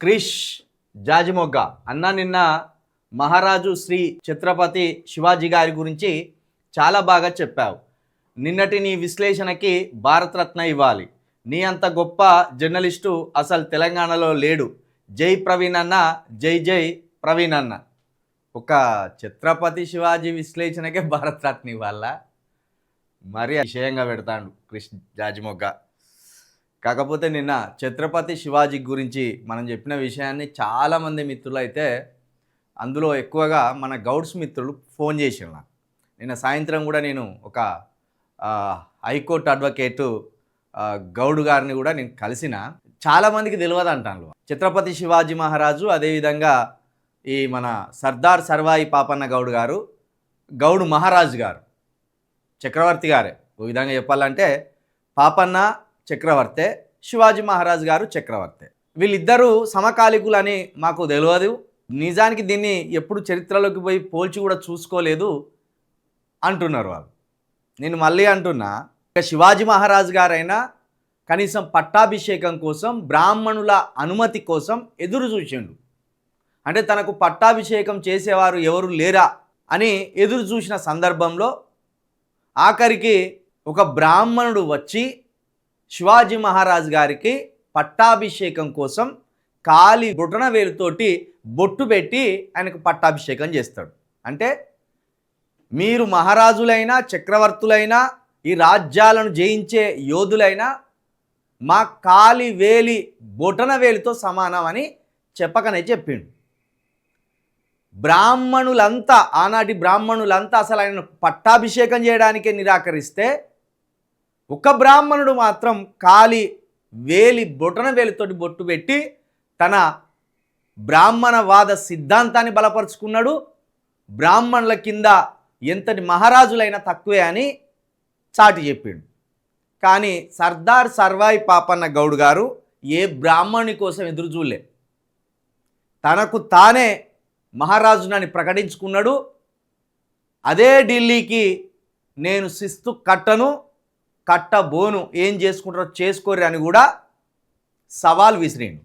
క్రిష్ జాజిమొగ్గ అన్న నిన్న మహారాజు శ్రీ ఛత్రపతి శివాజీ గారి గురించి చాలా బాగా చెప్పావు. నిన్నటి నీ విశ్లేషణకి భారతరత్న ఇవ్వాలి. నీ అంత గొప్ప జర్నలిస్టు అసలు తెలంగాణలో లేడు. జై ప్రవీణ్ అన్న, జై జై ప్రవీణ్ అన్న. ఒక ఛత్రపతి శివాజీ విశ్లేషణకే భారతరత్న ఇవ్వాల, మరి విషయంగా పెడతాడు క్రిష్ జాజిమొగ్గ. కాకపోతే నిన్న ఛత్రపతి శివాజీ గురించి మనం చెప్పిన విషయాన్ని చాలామంది మిత్రులు అయితే, అందులో ఎక్కువగా మన గౌడ్స్ మిత్రులు ఫోన్ చేసారు నాకు. నిన్న సాయంత్రం కూడా నేను ఒక హైకోర్టు అడ్వకేటు గౌడ్ గారిని కూడా నేను కలిసిన. చాలామందికి తెలియదు అంటాను ఛత్రపతి శివాజీ మహారాజు, అదేవిధంగా ఈ మన సర్దార్ సర్వాయి పాపన్న గౌడ్ గారు, గౌడ్ మహారాజు గారు చక్రవర్తి గారే. ఓ విధంగా చెప్పాలంటే పాపన్న చక్రవర్తే, శివాజీ మహారాజు గారు చక్రవర్తే. వీళ్ళిద్దరూ సమకాలికులని మాకు తెలియదు. నిజానికి దీన్ని ఎప్పుడు చరిత్రలోకి పోయి పోల్చి కూడా చూసుకోలేదు అంటున్నారు వాళ్ళు. నేను మళ్ళీ అంటున్నా, శివాజీ మహారాజు గారైనా కనీసం పట్టాభిషేకం కోసం బ్రాహ్మణుల అనుమతి కోసం ఎదురు చూసిండు. అంటే తనకు పట్టాభిషేకం చేసేవారు ఎవరు లేరా అని ఎదురు చూసిన సందర్భంలో ఆఖరికి ఒక బ్రాహ్మణుడు వచ్చి శివాజీ మహారాజు గారికి పట్టాభిషేకం కోసం కాలి బొటన వేలుతోటి బొట్టు పెట్టి ఆయనకు పట్టాభిషేకం చేస్తాడు. అంటే మీరు మహారాజులైనా చక్రవర్తులైనా ఈ రాజ్యాలను జయించే యోధులైనా మా కాలి వేలి బొటన వేలితో సమానం అని చెప్పకనే చెప్పిండు. బ్రాహ్మణులంతా, ఆనాటి బ్రాహ్మణులంతా అసలు ఆయన పట్టాభిషేకం చేయడానికే నిరాకరిస్తే, ఒక బ్రాహ్మణుడు మాత్రం కాలి వేలి బొటన వేలితోటి బొట్టు పెట్టి తన బ్రాహ్మణవాద సిద్ధాంతాన్ని బలపరుచుకున్నాడు. బ్రాహ్మణుల కింద ఎంతటి మహారాజులైనా తక్కువే అని చాటి చెప్పిండు. కానీ సర్దార్ సర్వాయి పాపన్న గౌడ్ గారు ఏ బ్రాహ్మణుని కోసం ఎదురు చూడలే, తనకు తానే మహారాజునని ప్రకటించుకున్నాడు. అదే ఢిల్లీకి నేను శిస్తు కట్టను, కట్టబోను, ఏం చేసుకుంటారో చేసుకోరు అని కూడా సవాల్ విసిరిండు.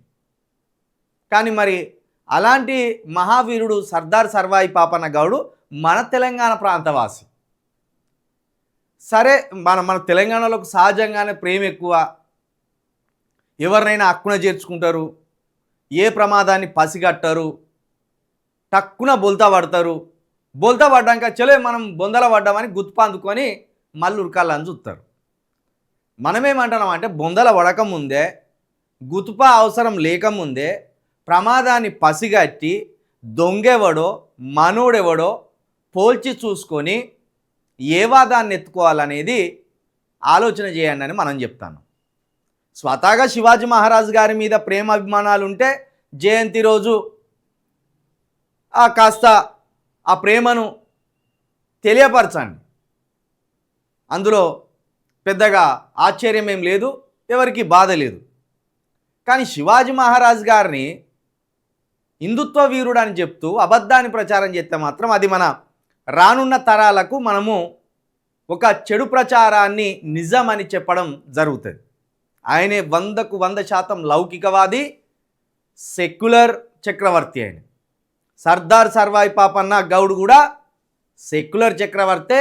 కానీ మరి అలాంటి మహావీరుడు సర్దార్ సర్వాయి పాపన్న గౌడు మన తెలంగాణ ప్రాంతవాసి. సరే, మన తెలంగాణలోకి సహజంగానే ప్రేమ ఎక్కువ, ఎవరినైనా హక్కున చేర్చుకుంటారు, ఏ ప్రమాదాన్ని పసిగట్టరు, టక్కున బొల్తా పడతారు. బొల్తా పడ్డాక చలో మనం బొందల పడ్డామని గుర్తుప అందుకొని మళ్ళీ ఉరకాలని చూస్తారు. మనమేమంటున్నాం అంటే, బొందల పడకముందే, గుతుప అవసరం లేకముందే ప్రమాదాన్ని పసిగట్టి దొంగెవడో మనోడెవడో పోల్చి చూసుకొని ఏ వాదాన్ని ఎత్తుకోవాలనేది ఆలోచన చేయండి అని మనం చెప్తాను. స్వతహాగా శివాజీ మహారాజు గారి మీద ప్రేమ అభిమానాలు ఉంటే జయంతి రోజు కాస్త ఆ ప్రేమను తెలియపరచండి. అందులో పెద్దగా ఆశ్చర్యం ఏం లేదు, ఎవరికి బాధ లేదు. కానీ శివాజీ మహారాజు గారిని హిందుత్వ వీరుడు అని చెప్తూ అబద్ధాన్ని ప్రచారం చేస్తే మాత్రం అది మన రానున్న తరాలకు మనము ఒక చెడు ప్రచారాన్ని నిజమని చెప్పడం జరుగుతుంది. ఆయనే 100కు 100% లౌకికవాది, సెక్యులర్ చక్రవర్తి. ఆయన సర్దార్ సర్వాయి పాపన్న గౌడ్ కూడా సెక్యులర్ చక్రవర్తే,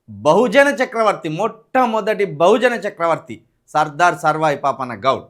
బహుజన చక్రవర్తి, మొట్టమొదటి బహుజన చక్రవర్తి సర్దార్ సర్వాయి పాపన్న గౌడ్.